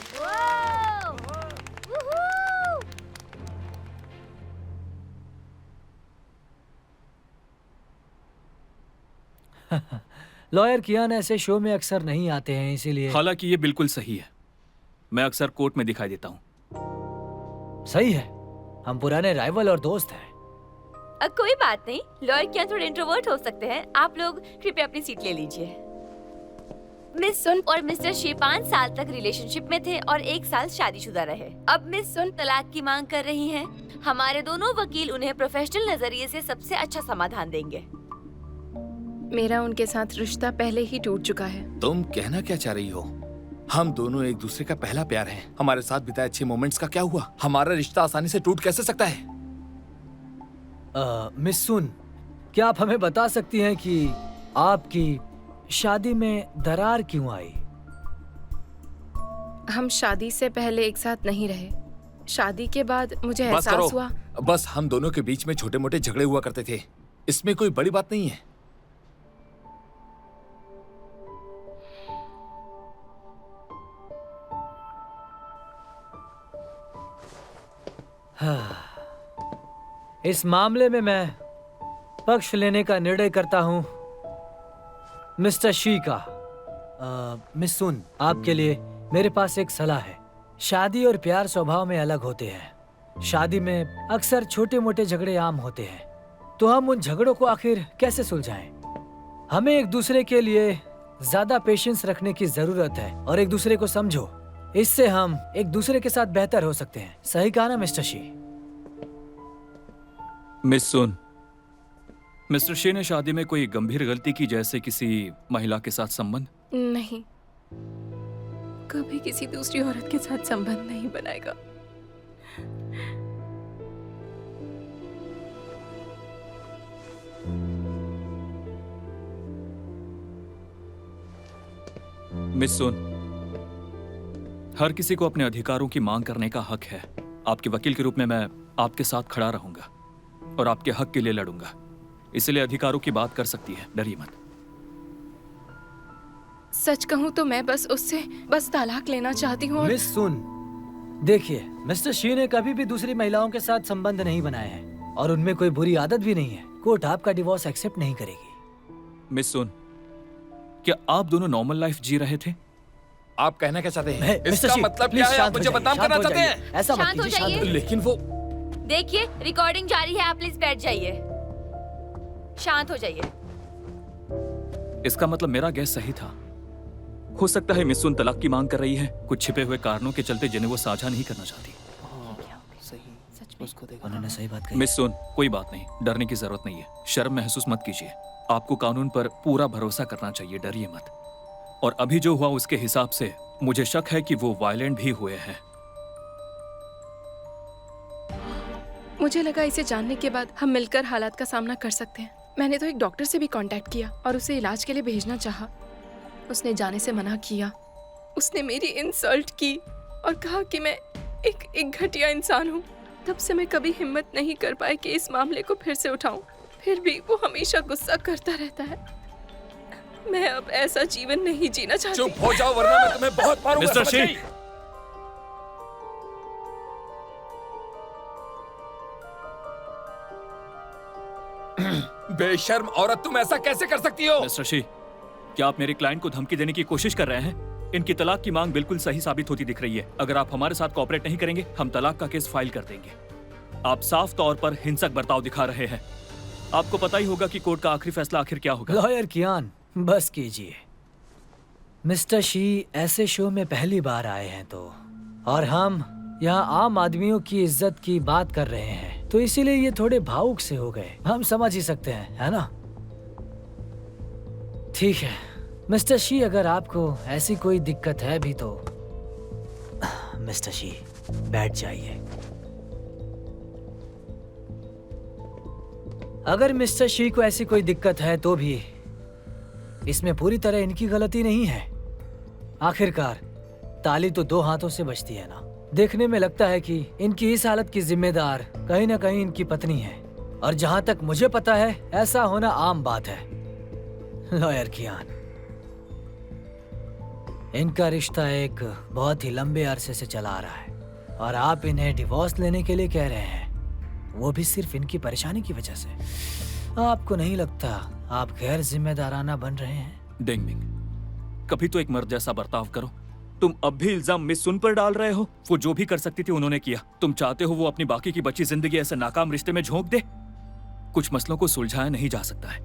[SPEAKER 5] लॉयर कियान ऐसे शो में अक्सर नहीं आते हैं, इसीलिए।
[SPEAKER 2] हालांकि ये बिल्कुल सही है, मैं अक्सर कोर्ट में दिखाई देता हूँ।
[SPEAKER 5] सही है, हम पुराने राइवल और दोस्त हैं।
[SPEAKER 9] कोई बात नहीं, लॉयर कियान थोड़े इंट्रोवर्ट हो सकते हैं। आप लोग कृपया अपनी सीट ले लीजिए। मिस सुन और मिस्टर शी 5 साल तक रिलेशनशिप में थे और 1 साल शादीशुदा रहे। अब मिस सुन तलाक की मांग कर रही हैं। हमारे दोनों वकील उन्हें प्रोफेशनल नजरिए से सबसे अच्छा समाधान देंगे।
[SPEAKER 7] मेरा उनके साथ रिश्ता पहले ही टूट चुका है।
[SPEAKER 6] तुम कहना क्या चाह रही हो? हम दोनों एक दूसरे का पहला प्यार हैं। हमारे साथ बिताए अच्छे मोमेंट्स का क्या हुआ? हमारा रिश्ता आसानी से टूट कैसे सकता है?
[SPEAKER 5] मिस सुन, क्या आप हमें बता सकती हैं कि आपकी शादी में दरार क्यों आई?
[SPEAKER 7] हम शादी से पहले एक साथ नहीं रहे। शादी के बाद मुझे
[SPEAKER 6] बस
[SPEAKER 7] एहसास हुआ।
[SPEAKER 6] बस हम दोनों के बीच में छोटे मोटे झगड़े हुआ करते थे। इसमें कोई बड़ी बात नहीं है।
[SPEAKER 5] इस मामले में मैं पक्ष लेने का निर्णय करता हूं मिस्टर शी का। मिस सुन, आपके लिए मेरे पास एक सलाह है। शादी और प्यार स्वभाव में अलग होते हैं। शादी में अक्सर छोटे मोटे झगड़े आम होते हैं, तो हम उन झगड़ों को आखिर कैसे सुलझाएं? हमें एक दूसरे के लिए ज्यादा पेशेंस रखने की जरूरत है और एक दूसरे को समझो। इससे हम एक दूसरे के साथ बेहतर हो सकते हैं। सही कहा ना mister she?
[SPEAKER 2] Miss soon, mister she ने शादी में कोई गंभीर गलती की, जैसे किसी महिला के साथ संबंध?
[SPEAKER 7] नहीं, कभी किसी दूसरी औरत के साथ संबंध नहीं बनाएगा।
[SPEAKER 2] मिस सुन, हर किसी को अपने अधिकारों की मांग करने का हक है। आपके वकील के रूप में मैं आपके साथ खड़ा रहूंगा और आपके हक के लिए लड़ूंगा। इसलिए अधिकारों की बात कर सकती है, डरिए मत।
[SPEAKER 7] सच कहूं तो मैं उससे तलाक लेना चाहती हूँ।
[SPEAKER 5] मिस सुन, देखिए, मिस्टर शी ने कभी भी दूसरी महिलाओं के साथ संबंध नहीं बनाए हैं और उनमें कोई बुरी आदत भी नहीं है। कोर्ट आपका डिवोर्स एक्सेप्ट नहीं करेगी।
[SPEAKER 2] मिस सुन, क्या आप दोनों नॉर्मल लाइफ जी रहे थे?
[SPEAKER 6] आप कहना क्या चाहते हैं?
[SPEAKER 5] मिस्टर
[SPEAKER 6] इसका
[SPEAKER 5] शी,
[SPEAKER 6] मतलब
[SPEAKER 5] प्लीज
[SPEAKER 6] क्या है? आप
[SPEAKER 5] शांत हो
[SPEAKER 6] मुझे
[SPEAKER 5] जाइए,
[SPEAKER 6] बदनाम
[SPEAKER 5] शांत
[SPEAKER 6] करना
[SPEAKER 5] हो
[SPEAKER 6] चाहते
[SPEAKER 5] जाइए।
[SPEAKER 6] हैं?
[SPEAKER 5] ऐसा मत
[SPEAKER 9] शांत हो
[SPEAKER 5] कीजिए, शांत
[SPEAKER 9] जाइए।
[SPEAKER 5] हो जाइए।
[SPEAKER 6] लेकिन वो
[SPEAKER 9] देखिए रिकॉर्डिंग जारी है, आप प्लीज बैठ जाइए। शांत हो जाइए।
[SPEAKER 2] इसका मतलब मेरा गैस सही था। हो सकता है मिस सुन तलाक की मांग कर रही है, कुछ छिपे हुए कारणों के चलते जिन्हें वो साझा नहीं करना चाहती।
[SPEAKER 5] उन्होंने सही बात कही।
[SPEAKER 2] मिस सुन, कोई बात नहीं, डरने की जरूरत नहीं है। शर्म महसूस मत कीजिए। आपको कानून पर पूरा भरोसा करना चाहिए, डरिए मत। और अभी जो हुआ उसके हिसाब से मुझे शक है कि वो वायलेंट भी हुए हैं।
[SPEAKER 7] मुझे लगा इसे जानने के बाद हम मिलकर हालात का सामना कर सकते हैं। मैंने तो एक डॉक्टर से भी कांटेक्ट किया और उसे इलाज के लिए भेजना चाहा। उसने जाने से मना किया। उसने मेरी इंसल्ट की और कहा कि मैं एक घटिया इंसान हूँ। तब से मैं कभी हिम्मत नहीं कर पाई कि इस मामले को फिर से उठाऊं। फिर भी वो हमेशा गुस्सा करता रहता है। मैं अब ऐसा जीवन नहीं जीना चाहती।
[SPEAKER 6] चुप हो जाओ वरना मैं तुम्हें बहुत मारूंगा।
[SPEAKER 2] मिस्टर
[SPEAKER 6] समझ
[SPEAKER 2] शी,
[SPEAKER 6] गई? बेशर्म औरत, तुम ऐसा कैसे कर सकती हो?
[SPEAKER 2] मिस्टर शी, क्या आप मेरे क्लाइंट को धमकी देने की कोशिश कर रहे हैं? इनकी तलाक की मांग बिल्कुल सही साबित होती दिख रही है। अगर आप हमारे साथ कोऑपरेट नहीं करेंगे, हम तलाक का केस फाइल कर देंगे। आप साफ तौर पर हिंसक बर्ताव दिखा रहे हैं। आपको पता ही होगा कि कोर्ट का आखिरी फैसला आखिर क्या होगा।
[SPEAKER 5] लॉयर कियान, बस कीजिए। मिस्टर शी ऐसे शो में पहली बार आए हैं और हम यहाँ आम आदमियों की इज्जत की बात कर रहे हैं, तो इसीलिए ये थोड़े भावुक से हो गए। हम समझ ही सकते हैं, है ना? ठीक है मिस्टर शी, अगर आपको ऐसी कोई दिक्कत है भी तो मिस्टर शी बैठ जाइए। अगर मिस्टर शी को ऐसी कोई दिक्कत है तो भी इसमें पूरी तरह इनकी गलती नहीं है। आखिरकार ताली तो दो हाथों से बजती है ना। देखने में लगता है कि इनकी इस हालत की जिम्मेदार कहीं ना कहीं इनकी पत्नी है, और जहां तक मुझे पता है ऐसा होना आम बात है। लॉयर कियान, इनका रिश्ता एक बहुत ही लंबे अरसे से चला आ रहा है और आप इन्हें डिवोर्स लेने के लिए कह रहे हैं, वो भी सिर्फ इनकी परेशानी की वजह से। आपको नहीं लगता आप गैर जिम्मेदाराना बन रहे हैं?
[SPEAKER 2] डेंगमिंग, कभी तो एक मर्द जैसा बर्ताव करो। तुम अब भी इल्जाम मिस सुन पर डाल रहे हो। वो जो भी कर सकती थी उन्होंने किया। तुम चाहते हो वो अपनी बाकी की बची जिंदगी ऐसे नाकाम रिश्ते में झोंक दे? कुछ मसलों को सुलझाया नहीं जा सकता है।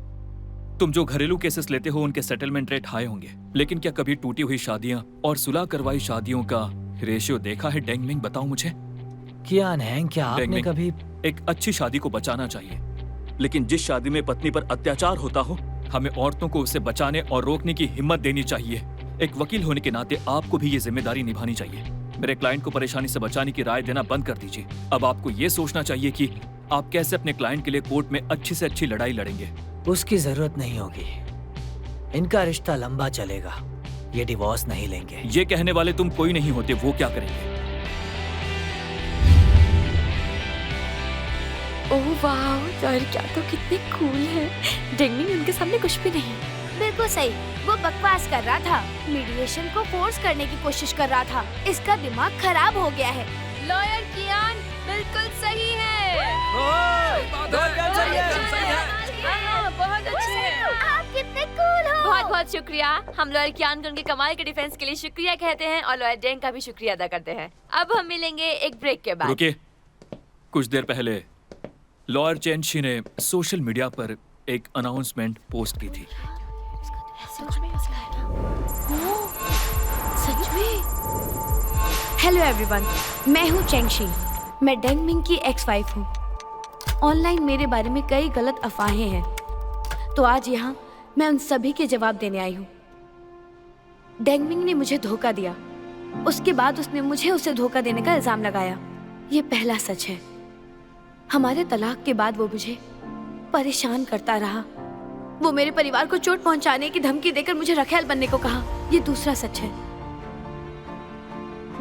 [SPEAKER 2] तुम जो घरेलू केसेस लेते हो उनके सेटलमेंट रेट हाई होंगे, लेकिन क्या कभी टूटी हुई शादियां और सुलह करवाई शादियों का रेशियो देखा है? डेंगमिंग, बताओ मुझे।
[SPEAKER 5] कियान है, क्या आपने
[SPEAKER 2] डेंगमिंग,
[SPEAKER 5] कभी
[SPEAKER 2] एक अच्छी शादी को बचाना चाहिए, लेकिन जिस शादी में पत्नी पर अत्याचार होता हो, हमें औरतों को उसे बचाने और रोकने की हिम्मत देनी चाहिए। एक वकील होने के नाते आपको भी ये जिम्मेदारी निभानी चाहिए। मेरे क्लाइंट को परेशानी से बचाने की राय देना बंद कर दीजिए। अब आपको ये सोचना चाहिए कि आप कैसे अपने क्लाइंट के लिए कोर्ट में अच्छी से अच्छी लड़ाई लड़ेंगे।
[SPEAKER 5] उसकी जरूरत नहीं होगी। इनका रिश्ता लंबा चलेगा, ये डिवोर्स नहीं लेंगे।
[SPEAKER 2] ये कहने वाले तुम कोई नहीं होते, वो क्या करेंगे?
[SPEAKER 3] ओह वाह, लॉयर क्या तो कितने कूल है। डेंगमिंग उनके सामने कुछ भी नहीं।
[SPEAKER 10] बिल्कुल सही, वो बकवास कर रहा था, मीडिएशन को फोर्स करने की कोशिश कर रहा था। इसका दिमाग खराब हो गया है।
[SPEAKER 3] लॉयर कियान बिल्कुल सही है। बहुत अच्छे हैं।
[SPEAKER 10] आप कितने कूल हो।
[SPEAKER 9] बहुत बहुत शुक्रिया। हम लॉयर कियान को उनके कमाल के डिफेंस के लिए शुक्रिया कहते हैं और लॉयर डेंग का भी शुक्रिया अदा करते हैं। अब हम मिलेंगे एक ब्रेक के बाद।
[SPEAKER 2] रुकिए, कुछ देर पहले लॉयर चेंशी ने सोशल मीडिया पर एक अनाउंसमेंट पोस्ट की थी।
[SPEAKER 10] सच में? हेलो एवरीवन, मैं हूँ चेंगशी। मैं डेंगमिंग की एक्स वाइफ हूँ। ऑनलाइन मेरे बारे में कई गलत अफवाहें हैं, तो आज यहाँ मैं उन सभी के जवाब देने आई हूँ। डेंगमिंग ने मुझे धोखा दिया, उसके बाद उसने मुझे उसे धोखा देने का इल्जाम लगाया। ये पहला सच है। हमारे तलाक के बाद वो मुझे परेशान करता रहा। वो मेरे परिवार को चोट पहुंचाने की धमकी देकर मुझे रखेल बनने को कहा। ये दूसरा सच है।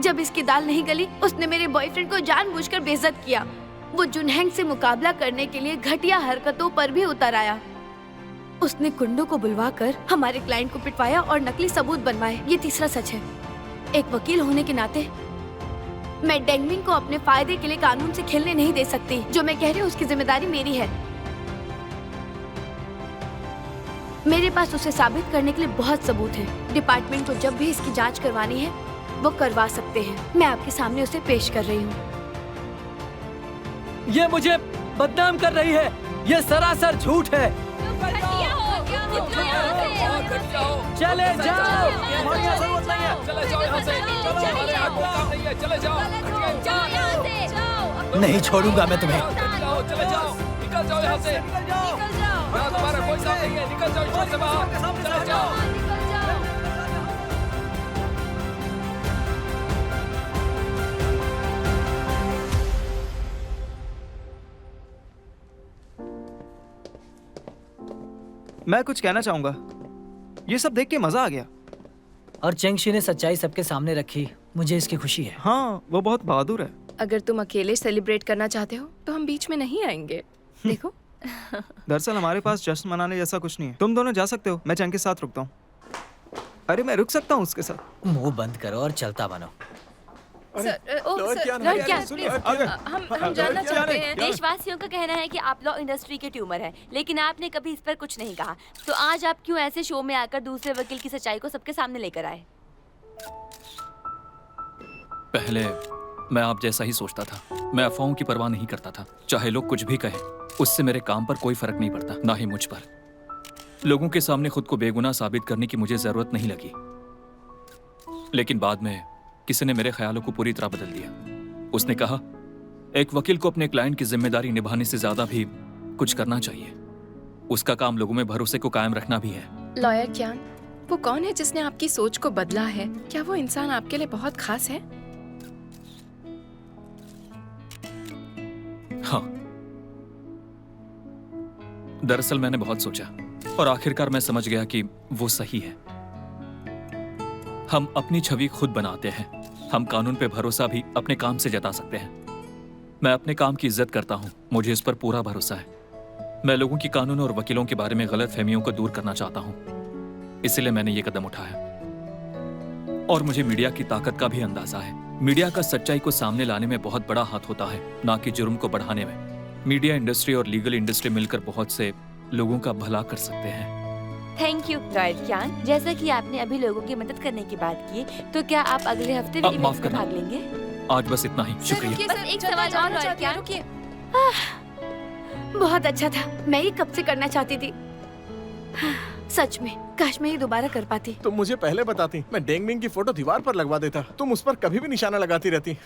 [SPEAKER 10] जब इसकी दाल नहीं गली, उसने मेरे बॉयफ्रेंड को जानबूझकर बेइज्जत किया। वो जुनहेंग से मुकाबला करने के लिए घटिया हरकतों पर भी उतर आया। उसने गुंडों को बुलवाकर हमारे क्लाइंट को पिटवाया और नकली सबूत बनवाए। ये तीसरा सच है। एक वकील होने के नाते मैं डेंगमिंग को अपने फायदे के लिए कानून से खेलने नहीं दे सकती। जो मैं कह रही हूँ उसकी जिम्मेदारी मेरी है। मेरे पास उसे साबित करने के लिए बहुत सबूत हैं। डिपार्टमेंट को जब भी इसकी जांच करवानी है वो करवा सकते हैं। मैं आपके सामने उसे पेश कर रही हूँ।
[SPEAKER 5] ये मुझे बदनाम कर रही है। ये सरासर झूठ है। चले जाओ। नहीं छोड़ूंगा मैं तुम्हें।
[SPEAKER 6] चले जाओ, निकल जाओ यहाँ से। यहाँ तुम्हारा कोई काम नहीं है, निकल जाओ यहाँ से बाहर। चले जाओ।
[SPEAKER 8] मैं कुछ कहना चाहूंगा, ये सब देख के मजा आ गया।
[SPEAKER 5] और चेंगशी ने सच्चाई सबके सामने रखी, मुझे इसकी खुशी है।
[SPEAKER 8] हाँ, वो बहुत बहादुर है।
[SPEAKER 7] अगर तुम अकेले सेलिब्रेट करना चाहते हो तो हम बीच में नहीं आएंगे। देखो
[SPEAKER 8] दरअसल हमारे पास जश्न मनाने जैसा कुछ नहीं है। तुम दोनों जा सकते हो, मैं चंग के साथ रुकता हूँ। अरे मैं रुक सकता हूँ उसके साथ।
[SPEAKER 5] मुंह बंद करो और चलता बनो।
[SPEAKER 7] हम जानना चाहते हैं।
[SPEAKER 9] देशवासियों का कहना है कि आप लॉ इंडस्ट्री के ट्यूमर हैं, लेकिन आपने कभी इस पर कुछ नहीं कहा। तो आज आप क्यों ऐसे शो में आकर दूसरे वकील की सच्चाई को सबके सामने लेकर आए?
[SPEAKER 2] पहले मैं आप जैसा ही सोचता था। मैं अफवाहों की परवाह नहीं करता था। चाहे लोग कुछ भी कहें, उससे मेरे काम पर कोई फर्क नहीं पड़ता, ना ही मुझ पर। लोगों के सामने खुद को बेगुनाह साबित करने की मुझे जरूरत नहीं लगी। लेकिन बाद में किसी ने मेरे ख्यालों को पूरी तरह बदल दिया। उसने कहा, एक वकील को अपने क्लाइंट की जिम्मेदारी निभाने से ज्यादा भी कुछ करना चाहिए। उसका काम लोगों में भरोसे को कायम रखना भी है।
[SPEAKER 7] लॉयर क्यान, वो कौन है जिसने आपकी सोच को बदला है? क्या वो इंसान आपके लिए बहुत खास है?
[SPEAKER 2] हाँ, दरअसल मैंने बहुत सोचा और आखिरकार मैं समझ गया कि वो सही है। हम अपनी छवि खुद बनाते हैं। हम कानून पे भरोसा भी अपने काम से जता सकते हैं। मैं अपने काम की इज्जत करता हूं, मुझे इस पर पूरा भरोसा है। मैं लोगों की कानून और वकीलों के बारे में गलत फहमियों को दूर करना चाहता हूं, इसलिए मैंने ये कदम उठाया। और मुझे मीडिया की ताकत का भी अंदाजा है। मीडिया का सच्चाई को सामने लाने में बहुत बड़ा हाथ होता है, ना कि जुर्म को बढ़ाने में। मीडिया इंडस्ट्री और लीगल इंडस्ट्री मिलकर बहुत से लोगों का भला कर सकते हैं।
[SPEAKER 9] थैंक यू लॉयर क्यान। जैसा कि आपने अभी लोगों की मदद करने की बात की, तो क्या आप अगले हफ्ते भी
[SPEAKER 2] माफ
[SPEAKER 9] इवेंट में
[SPEAKER 2] करना।
[SPEAKER 9] भाग लेंगे?
[SPEAKER 2] आज बस इतना ही, शुक्रिया।
[SPEAKER 9] बस एक सवाल और लॉयर क्यान।
[SPEAKER 10] बहुत अच्छा था, मैं ये कब से करना चाहती थी। सच में काश मैं ये दोबारा कर पाती।
[SPEAKER 4] तुम मुझे पहले बताती, मैं डेंगमिंग की फोटो दीवार पर लगवा देता। तुम उस पर कभी भी निशाना लगाती रहती।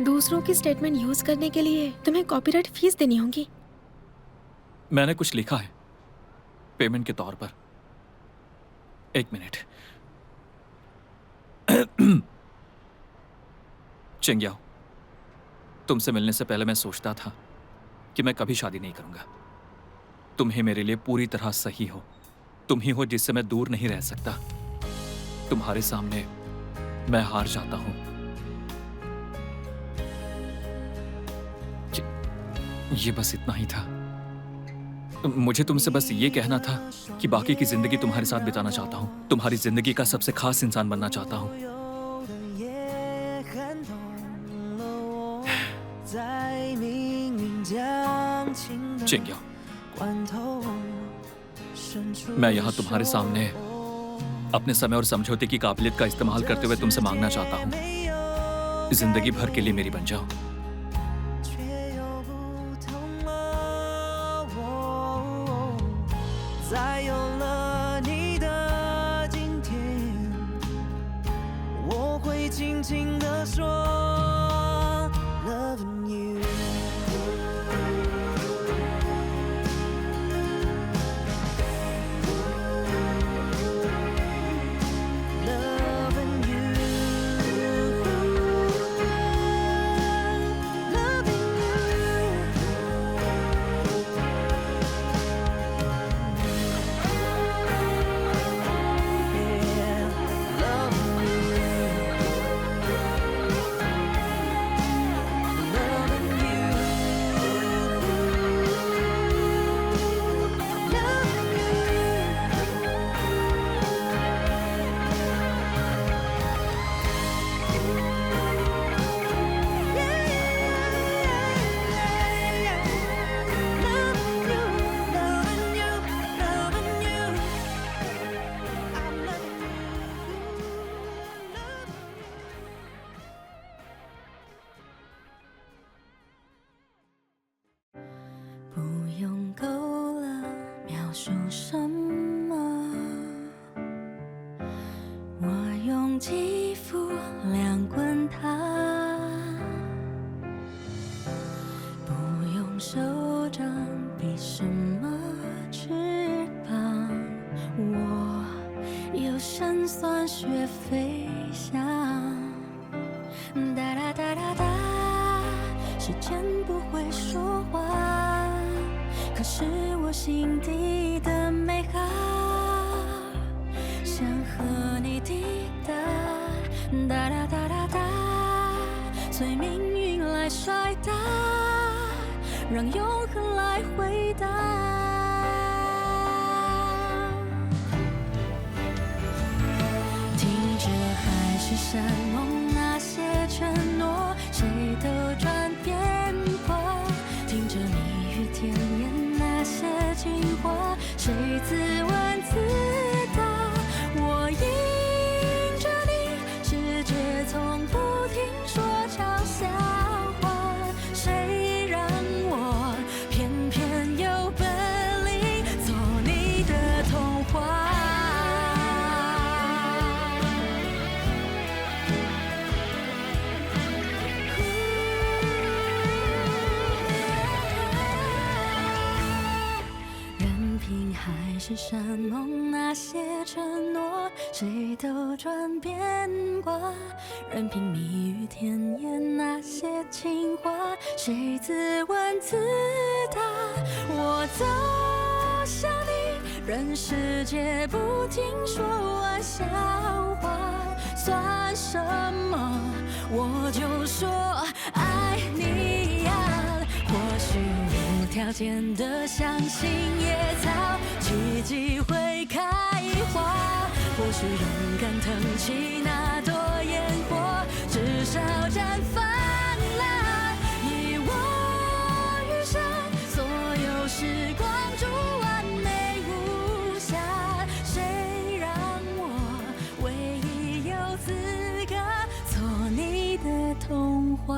[SPEAKER 1] दूसरों की स्टेटमेंट यूज करने के लिए तुम्हें कॉपीराइट फीस देनी होगी।
[SPEAKER 2] मैंने कुछ लिखा है पेमेंट के तौर पर। एक मिनट। चेंग्याओ, तुमसे मिलने से पहले मैं सोचता था कि मैं कभी शादी नहीं करूंगा। तुम ही मेरे लिए पूरी तरह सही हो। तुम ही हो जिससे मैं दूर नहीं रह सकता। तुम्हारे सामने मैं हार जाता हूं। ये बस इतना ही था। मुझे तुमसे बस ये कहना था कि बाकी की जिंदगी तुम्हारे साथ बिताना चाहता हूँ। तुम्हारी जिंदगी का सबसे खास इंसान बनना चाहता हूँ। चेंग्याओ, मैं यहाँ तुम्हारे सामने अपने समय और समझौते की काबिलियत का इस्तेमाल करते हुए तुमसे मांगना चाहता हूँ, जिंदगी भर के लिए मेरी बन जाओ।
[SPEAKER 11] 用够了描述什么？我用肌肤量滚它，不用手掌比什么翅膀。我有神算学飞翔，哒哒哒哒哒，时间不会说话，可是我心底的美好，想和你抵达，哒哒哒哒哒，随命运来甩打，让永恒来回答。听着海誓山盟那些承诺，谁都转变过，听着蜜语甜言那些情话，谁自问自答。我迎着你，世界从不停说悄笑话，谁让我偏偏有本领做你的童话。任凭海誓山盟那些承诺，谁都转变过，任凭蜜语甜言那些情话，谁自问自答。我走向你，任世界不停说玩笑话，算什么？我就说爱你呀。或许无条件的相信野草奇迹会开花，或许勇敢腾起那朵烟火，至少绽放啦。你我余生，所有时光中完美无瑕，谁让我唯一有资格做你的童话。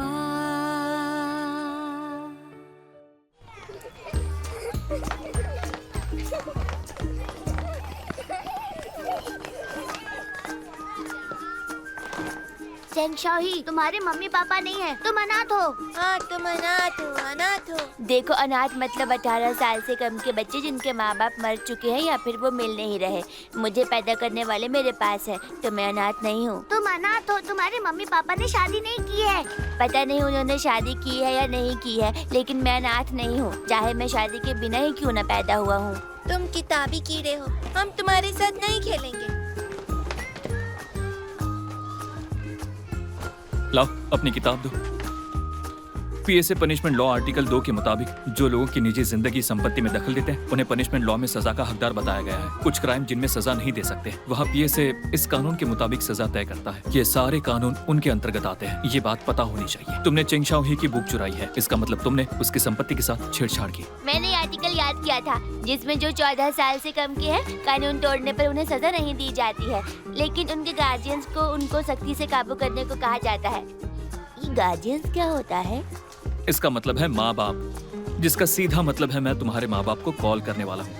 [SPEAKER 3] चैंग शाही, तुम्हारे मम्मी पापा नहीं है, तुम अनाथ हो।
[SPEAKER 12] हाँ, तुम अनाथ हो, अनाथ हो।
[SPEAKER 3] देखो, अनाथ मतलब 18 साल से कम के बच्चे जिनके माँ बाप मर चुके हैं या फिर वो मिल नहीं रहे। मुझे पैदा करने वाले मेरे पास है, तो मैं अनाथ नहीं हूँ।
[SPEAKER 12] तुम अनाथ हो, तुम्हारे मम्मी पापा ने शादी नहीं की है।
[SPEAKER 3] पता नहीं उन्होंने शादी की है या नहीं की है, लेकिन मैं अनाथ नहीं हूँ, चाहे मैं शादी के बिना ही क्यों न पैदा हुआ हूँ।
[SPEAKER 12] तुम किताबी कीड़े हो, हम तुम्हारे साथ नहीं खेलेंगे।
[SPEAKER 2] लाओ अपनी किताब दो। पीएसए पनिशमेंट लॉ आर्टिकल 2 के मुताबिक जो लोगों की निजी जिंदगी संपत्ति में दखल देते हैं उन्हें पनिशमेंट लॉ में सजा का हकदार बताया गया है। कुछ क्राइम जिनमें सजा नहीं दे सकते, वहाँ पीएसए इस कानून के मुताबिक सजा तय करता है। ये सारे कानून उनके अंतर्गत आते हैं, ये बात पता होनी चाहिए। तुमने चेंग शाओही की बुक चुराई है, इसका मतलब तुमने उसकी संपत्ति के साथ छेड़छाड़ की।
[SPEAKER 3] मैंने आर्टिकल याद किया था जिसमें जो 14 साल से कम के हैं कानून तोड़ने पर उन्हें सजा नहीं दी जाती है, लेकिन उनके गार्जियंस को उनको सख्ती से काबू करने को कहा जाता है। ये गार्जियंस क्या होता है?
[SPEAKER 2] इसका मतलब है माँ बाप, जिसका सीधा मतलब है मैं तुम्हारे माँ बाप को कॉल करने वाला हूँ।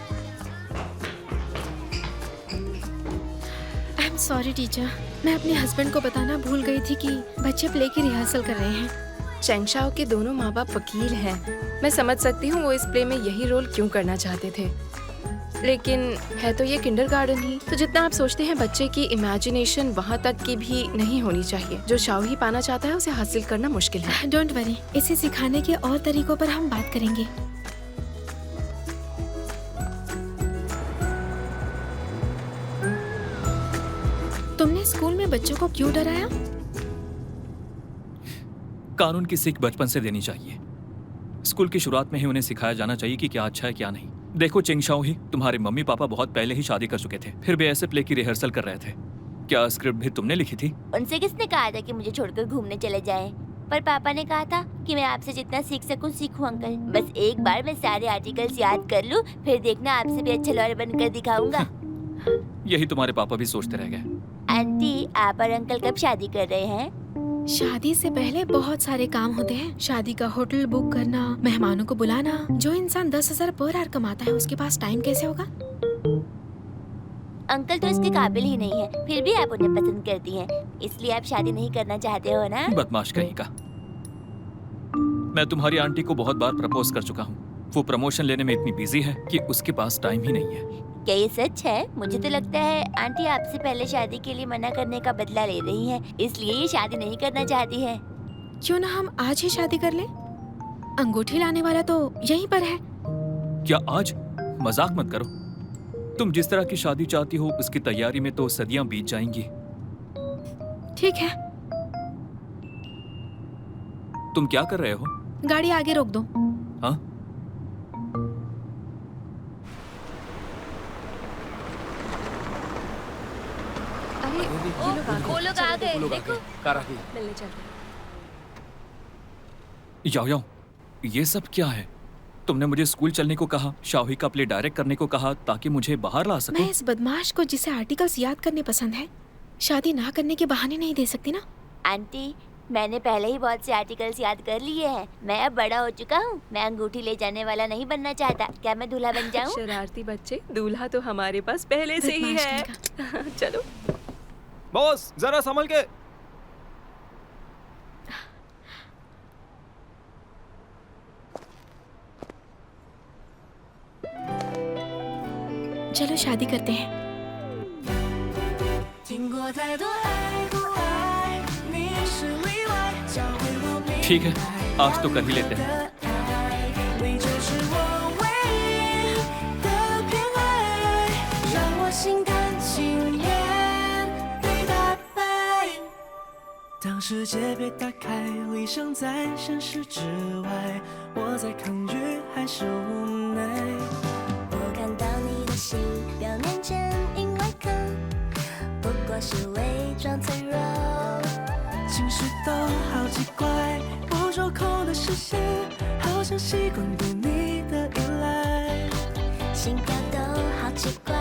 [SPEAKER 1] आई एम सॉरी टीचर, मैं अपने हस्बैंड को बताना भूल गई थी कि बच्चे प्ले की रिहर्सल कर रहे हैं।
[SPEAKER 7] चैंग शाओ के दोनों माँ बाप वकील हैं। मैं समझ सकती हूँ वो इस प्ले में यही रोल क्यों करना चाहते थे, लेकिन है तो ये किंडरगार्टन ही, तो जितना आप सोचते हैं बच्चे की इमेजिनेशन वहाँ तक की भी नहीं होनी चाहिए। जो शाओ ही पाना चाहता है उसे हासिल करना मुश्किल है।
[SPEAKER 1] डोंट वरी, इसे सिखाने के और तरीकों पर हम बात करेंगे। तुमने स्कूल में बच्चों को क्यों डराया?
[SPEAKER 2] कानून की सीख बचपन से देनी चाहिए। स्कूल की शुरुआत में ही उन्हें सिखाया जाना चाहिए कि क्या अच्छा है क्या नहीं। देखो चेंग शाओही, तुम्हारे मम्मी पापा बहुत पहले ही शादी कर चुके थे, फिर भी ऐसे प्ले की रिहर्सल कर रहे थे। क्या स्क्रिप्ट भी तुमने लिखी थी?
[SPEAKER 3] उनसे किसने कहा था कि मुझे छोड़कर घूमने चले जाएं? पर पापा ने कहा था कि मैं आपसे जितना सीख सकूं सीखूं अंकल। बस एक बार मैं सारे आर्टिकल्स याद कर लूं, फिर देखना आपसे भी अच्छा लॉयर बनकर दिखाऊंगा।
[SPEAKER 2] यही तुम्हारे पापा भी सोचते रह गए।
[SPEAKER 3] आंटी, आप और अंकल कब शादी कर रहे हैं?
[SPEAKER 1] शादी से पहले बहुत सारे काम होते हैं। शादी का होटल बुक करना, मेहमानों को बुलाना। जो इंसान 10,000 पर आवर कमाता है उसके पास टाइम कैसे होगा?
[SPEAKER 9] अंकल तो इसके काबिल ही नहीं है, फिर भी आप उन्हें पसंद करती हैं, इसलिए आप शादी नहीं करना चाहते हो ना?
[SPEAKER 2] बदमाश कहीं का। मैं तुम्हारी आंटी को बहुत बार प्रपोज कर चुका हूँ। वो प्रमोशन लेने में इतनी बिजी है कि उसके पास टाइम ही नहीं है।
[SPEAKER 9] क्या ये सच है? मुझे तो लगता है आंटी आपसे पहले शादी के लिए मना करने का बदला ले रही हैं, इसलिए ये शादी नहीं करना चाहती है।
[SPEAKER 1] क्यों ना हम आज ही शादी कर लें? अंगूठी लाने वाला तो यहीं पर है।
[SPEAKER 2] क्या आज? मजाक मत करो। तुम जिस तरह की शादी चाहती हो उसकी तैयारी में तो सदियां बीत जाएंगी।
[SPEAKER 1] ठीक है,
[SPEAKER 2] तुम क्या कर रहे हो?
[SPEAKER 1] गाड़ी आगे रोक दो।
[SPEAKER 2] हाँ?
[SPEAKER 9] वो लोग आ गए, देखो।
[SPEAKER 6] कार आ गई।
[SPEAKER 7] मिलने चलते हैं।
[SPEAKER 2] याओ याओ, ये सब क्या है? तुमने मुझे स्कूल चलने को कहा, शाओही का प्ले डायरेक्ट करने को कहा ताकि मुझे बाहर ला सको।
[SPEAKER 1] मैं इस बदमाश को जिसे आर्टिकल्स याद करने पसंद है, शादी ना करने के बहाने नहीं दे सकती ना।
[SPEAKER 9] आंटी, मैंने पहले ही बहुत से आर्टिकल्स याद कर लिए हैं। मैं अब बड़ा हो चुका हूँ। मैं अंगूठी ले जाने वाला नहीं बनना चाहता। क्या मैं दूल्हा बन जाऊँ?
[SPEAKER 7] शरारती बच्चे, दूल्हा तो हमारे पास पहले से ही है। चलो।
[SPEAKER 8] बॉस जरा संभल के।
[SPEAKER 1] चलो शादी करते हैं।
[SPEAKER 2] ठीक है, आज तो कर ही लेते हैं।
[SPEAKER 13] 当世界被打开，理想在现实之外，我在抗拒还是无奈。
[SPEAKER 11] 我看到你的心，表面坚硬外壳，不过是伪装脆弱。
[SPEAKER 13] 情绪都好奇怪，不着口的视线，好像习惯对你的依赖。
[SPEAKER 11] 心跳都好奇怪。